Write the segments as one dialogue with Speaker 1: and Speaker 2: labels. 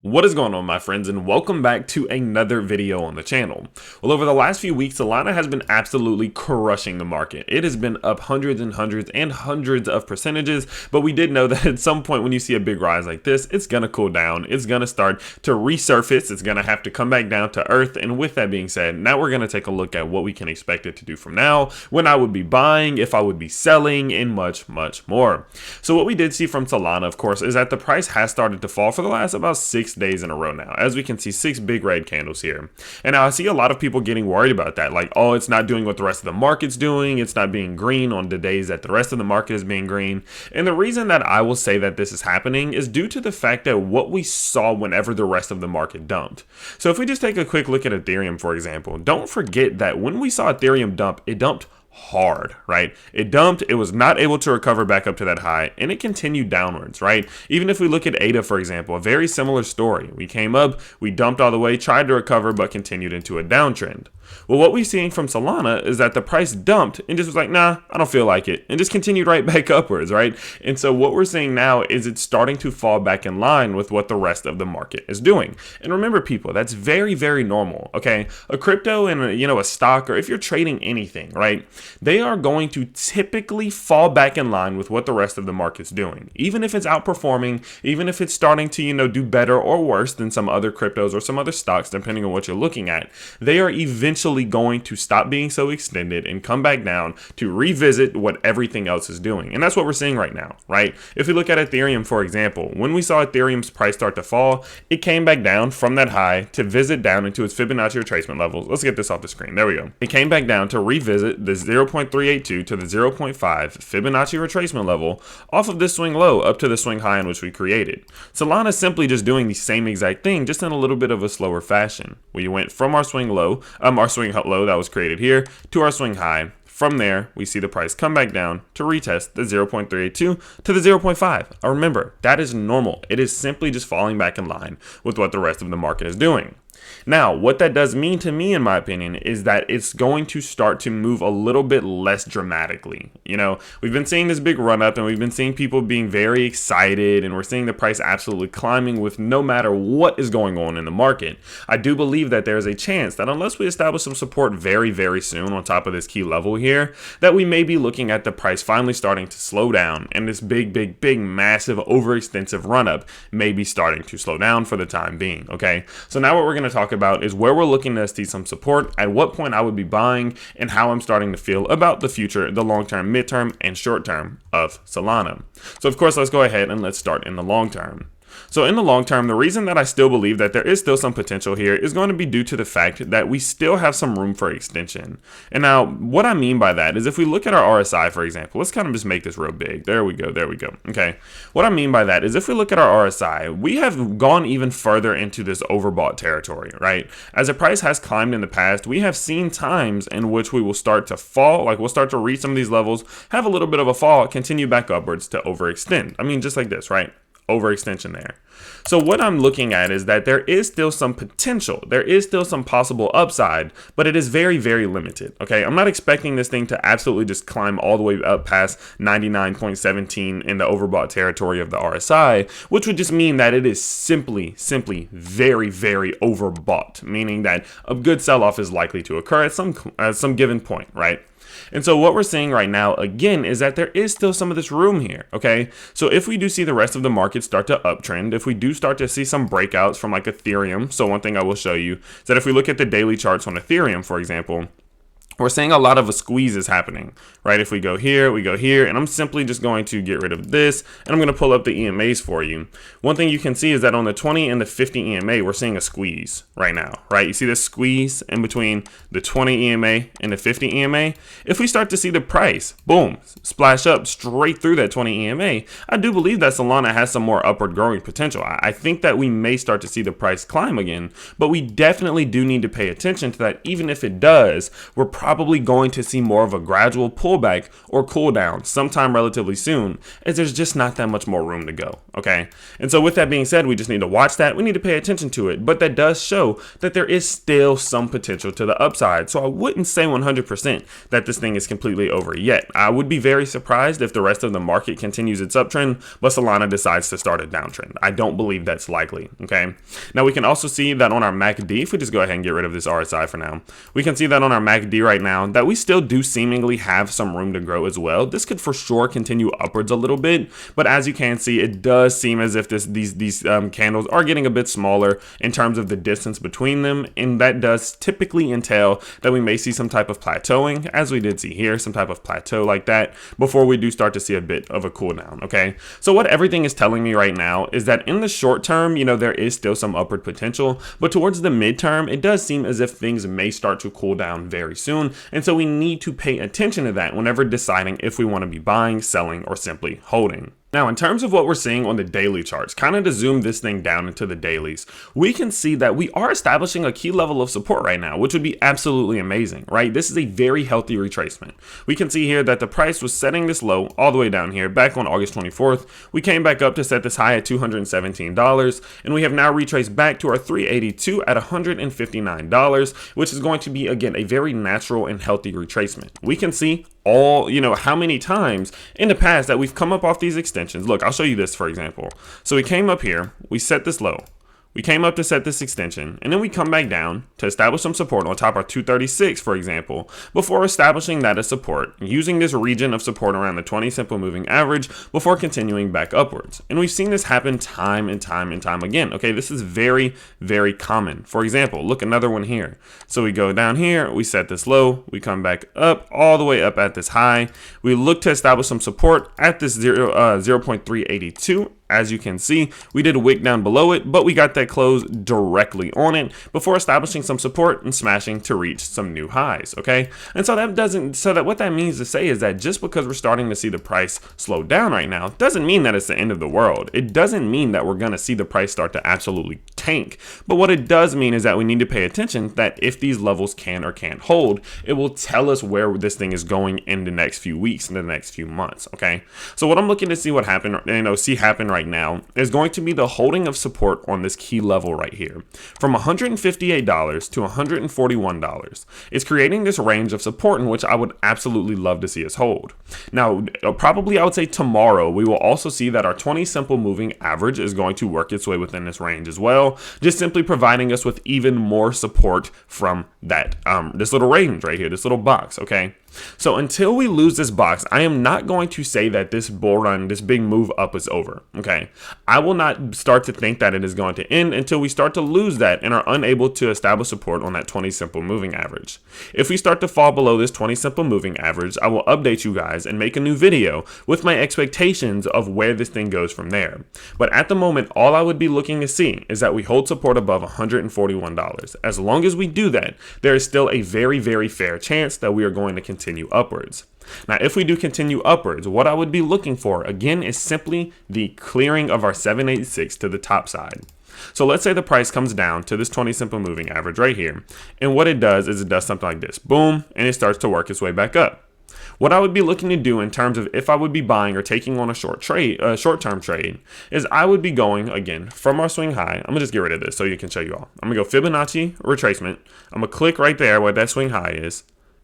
Speaker 1: What is going on, my friends, and welcome back to another video on the channel. Well, over the last few weeks, Solana has been absolutely crushing the market. It has been up hundreds and hundreds and hundreds of percentages, but we did know that at some point when you see a big rise like this, it's going to cool down. It's going to start to resurface. It's going to have to come back down to earth. And with that being said, now we're going to take a look at what we can expect it to do from now, when I would be buying, if I would be selling, and much, much more. So what we did see from Solana, of course, is that the price has started to fall for the last about 6 days in a row now. As we can see, 6 big red candles here. And now I see a lot of people getting worried about that. Like, oh, it's not doing what the rest of the market's doing. It's not being green on the days that the rest of the market is being green. And the reason that I will say that this is happening is due to the fact that what we saw whenever the rest of the market dumped. So if we just take a quick look at Ethereum, for example, don't forget that when we saw Ethereum dump, it dumped hard, right? It dumped, it was not able to recover back up to that high, and it continued downwards, right? Even if we look at ADA, for example, a very similar story. We came up, we dumped all the way, tried to recover, but continued into a downtrend. Well, what we're seeing from Solana is that the price dumped and just was like, nah, I don't feel like it, and just continued right back upwards, right? And so what we're seeing now is it's starting to fall back in line with what the rest of the market is doing. And remember, people, that's very, very normal, okay? A crypto and a stock, or if you're trading anything, right? They are going to typically fall back in line with what the rest of the market's doing. Even if it's outperforming, even if it's starting to, do better or worse than some other cryptos or some other stocks, depending on what you're looking at, they are eventually going to stop being so extended and come back down to revisit what everything else is doing. And that's what we're seeing right now, right? If we look at Ethereum, for example, when we saw Ethereum's price start to fall, it came back down from that high to visit down into its Fibonacci retracement levels. Let's get this off the screen. There we go. It came back down to revisit the 0.382 to the 0.5 Fibonacci retracement level off of this swing low up to the swing high in which we created. Solana is simply just doing the same exact thing, just in a little bit of a slower fashion. We went from our swing low, our swing low that was created here, to our swing high. From there, we see the price come back down to retest the 0.382 to the 0.5. Remember, that is normal. It is simply just falling back in line with what the rest of the market is doing. Now, what that does mean to me, in my opinion, is that it's going to start to move a little bit less dramatically. We've been seeing this big run up and we've been seeing people being very excited, and we're seeing the price absolutely climbing with no matter what is going on in the market. I do believe that there's a chance that unless we establish some support very, very soon on top of this key level here, that we may be looking at the price finally starting to slow down, and this big, massive, overextensive run up may be starting to slow down for the time being. Okay, so now what we're going to talk about is where we're looking to see some support, at what point I would be buying, and how I'm starting to feel about the future, the long term, midterm, and short term of Solana. So of course, let's go ahead and let's start in the long term. So in the long term, the reason that I still believe that there is still some potential here is going to be due to the fact that we still have some room for extension. And now what I mean by that is if we look at our RSI, for example, let's kind of just make this real big. There we go. Okay. What I mean by that is if we look at our RSI, we have gone even further into this overbought territory, right? As the price has climbed in the past, we have seen times in which we will start to fall, like we'll start to reach some of these levels, have a little bit of a fall, continue back upwards to overextend. I mean, just like this, right? Overextension there. So what I'm looking at is that there is still some potential. There is still some possible upside, but it is very, very limited. Okay, I'm not expecting this thing to absolutely just climb all the way up past 99.17 in the overbought territory of the RSI, which would just mean that it is simply very, very overbought, meaning that a good sell-off is likely to occur at some given point, right? And so what we're seeing right now, again, is that there is still some of this room here, okay? So if we do see the rest of the market start to uptrend, if we do start to see some breakouts from like Ethereum, so one thing I will show you is that if we look at the daily charts on Ethereum, for example, we're seeing a lot of a squeeze is happening, right? If we go here, and I'm simply just going to get rid of this, and I'm going to pull up the EMAs for you. One thing you can see is that on the 20 and the 50 EMA, we're seeing a squeeze right now, right? You see this squeeze in between the 20 EMA and the 50 EMA? If we start to see the price, boom, splash up straight through that 20 EMA, I do believe that Solana has some more upward growing potential. I think that we may start to see the price climb again, but we definitely do need to pay attention to that. Even if it does, we're probably going to see more of a gradual pullback or cool down sometime relatively soon, as there's just not that much more room to go, okay? And so with that being said, we just need to watch that. We need to pay attention to it, but that does show that there is still some potential to the upside. So I wouldn't say 100% that this thing is completely over yet. I would be very surprised if the rest of the market continues its uptrend, but Solana decides to start a downtrend. I don't believe that's likely, okay? Now we can also see that on our MACD, if we just go ahead and get rid of this RSI for now, we can see that on our MACD right now that we still do seemingly have some room to grow as well. This could for sure continue upwards a little bit, but as you can see, it does seem as if these candles are getting a bit smaller in terms of the distance between them, and that does typically entail that we may see some type of plateauing, as we did see here, some type of plateau like that, before we do start to see a bit of a cool down, okay? So what everything is telling me right now is that in the short term, you know, there is still some upward potential, but towards the midterm, it does seem as if things may start to cool down very soon, and so we need to pay attention to that whenever deciding if we want to be buying, selling, or simply holding. Now, in terms of what we're seeing on the daily charts, kind of to zoom this thing down into the dailies, we can see that we are establishing a key level of support right now, which would be absolutely amazing, right? This is a very healthy retracement. We can see here that the price was setting this low all the way down here back on August 24th. We came back up to set this high at $217, and we have now retraced back to our 382 at $159, which is going to be, again, a very natural and healthy retracement. We can see how many times in the past that we've come up off these extensions. Look, I'll show you this, for example. So we came up here, we set this low. We came up to set this extension, and then we come back down to establish some support on top of 236, for example, before establishing that as support, using this region of support around the 20 simple moving average before continuing back upwards. And we've seen this happen time and time and time again. Okay, this is very, very common. For example, look, another one here. So we go down here, we set this low, we come back up, all the way up at this high. We look to establish some support at this 0.382. As you can see, we did a wick down below it, but we got that close directly on it before establishing some support and smashing to reach some new highs, okay? And so what that means to say is that just because we're starting to see the price slow down right now, doesn't mean that it's the end of the world. It doesn't mean that we're gonna see the price start to absolutely tank. But what it does mean is that we need to pay attention that if these levels can or can't hold, it will tell us where this thing is going in the next few weeks, in the next few months, okay? So what I'm looking to see happen right now is going to be the holding of support on this key level right here from $158 to $141. It's creating this range of support in which I would absolutely love to see us hold. Now, probably I would say tomorrow we will also see that our 20 simple moving average is going to work its way within this range as well, just simply providing us with even more support from that this little range right here, this little box, okay? So until we lose this box, I am not going to say that this bull run, this big move up is over, okay? I will not start to think that it is going to end until we start to lose that and are unable to establish support on that 20 simple moving average. If we start to fall below this 20 simple moving average, I will update you guys and make a new video with my expectations of where this thing goes from there. But at the moment, all I would be looking to see is that we hold support above $141. As long as we do that, there is still a very, very fair chance that we are going to continue upwards. Now, if we do continue upwards, what I would be looking for, again, is simply the clearing of our 786 to the top side. So let's say the price comes down to this 20 simple moving average right here. And what it does is it does something like this. Boom, and it starts to work its way back up. What I would be looking to do in terms of if I would be buying or taking on a short-term trade, is I would be going, again, from our swing high. I'm going to just get rid of this so you can show you all. I'm going to go Fibonacci retracement. I'm going to click right there where that swing high is,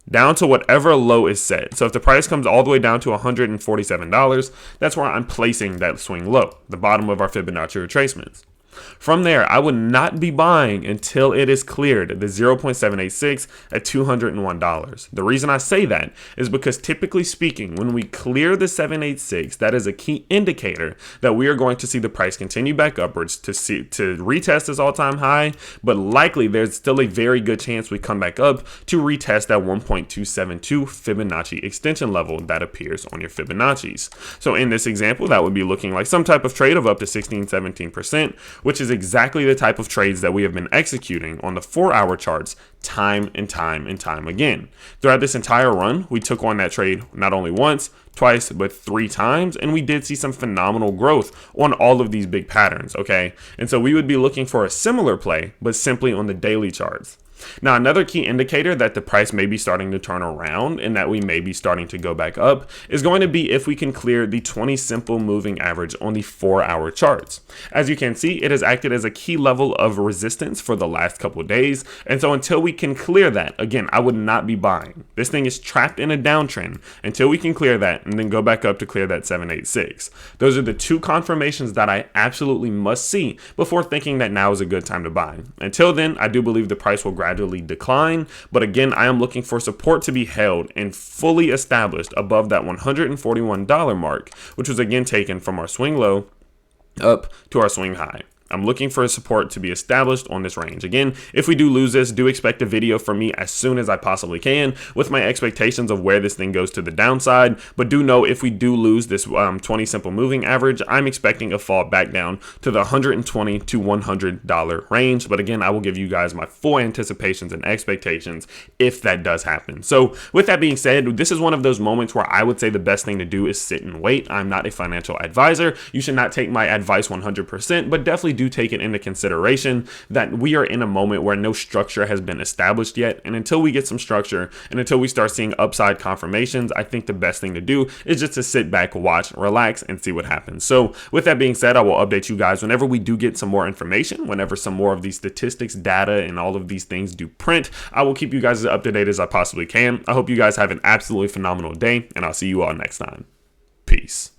Speaker 1: down to whatever low is set. So if the price comes all the way down to $147, that's where I'm placing that swing low, the bottom of our Fibonacci retracements. From there, I would not be buying until it is cleared the 0.786 at $201. The reason I say that is because typically speaking, when we clear the 786, that is a key indicator that we are going to see the price continue back upwards to retest this all-time high, but likely there's still a very good chance we come back up to retest that 1.272 Fibonacci extension level that appears on your Fibonacci's. So in this example, that would be looking like some type of trade of up to 16-17%, which is exactly the type of trades that we have been executing on the 4-hour charts time and time and time again. Throughout this entire run, we took on that trade not only once, twice, but 3 times, and we did see some phenomenal growth on all of these big patterns, okay? And so we would be looking for a similar play, but simply on the daily charts. Now, another key indicator that the price may be starting to turn around and that we may be starting to go back up is going to be if we can clear the 20 simple moving average on the 4-hour charts. As you can see, it has acted as a key level of resistance for the last couple of days, and so until we can clear that, again, I would not be buying. This thing is trapped in a downtrend until we can clear that and then go back up to clear that 786. Those are the two confirmations that I absolutely must see before thinking that now is a good time to buy. Until then, I do believe the price will gradually decline, but again, I am looking for support to be held and fully established above that $141 mark, which was again taken from our swing low up to our swing high. I'm looking for support to be established on this range. Again, if we do lose this, do expect a video from me as soon as I possibly can with my expectations of where this thing goes to the downside. But do know if we do lose this 20 simple moving average, I'm expecting a fall back down to the $120 to $100 range. But again, I will give you guys my full anticipations and expectations if that does happen. So with that being said, this is one of those moments where I would say the best thing to do is sit and wait. I'm not a financial advisor. You should not take my advice 100%, but definitely do take it into consideration that we are in a moment where no structure has been established yet, and until we get some structure and until we start seeing upside confirmations, I think the best thing to do is just to sit back, watch, relax, and see what happens. So with that being said, I will update you guys whenever we do get some more information, whenever some more of these statistics, data, and all of these things do print. I will keep you guys as up to date as I possibly can. I hope you guys have an absolutely phenomenal day, and I'll see you all next time. Peace.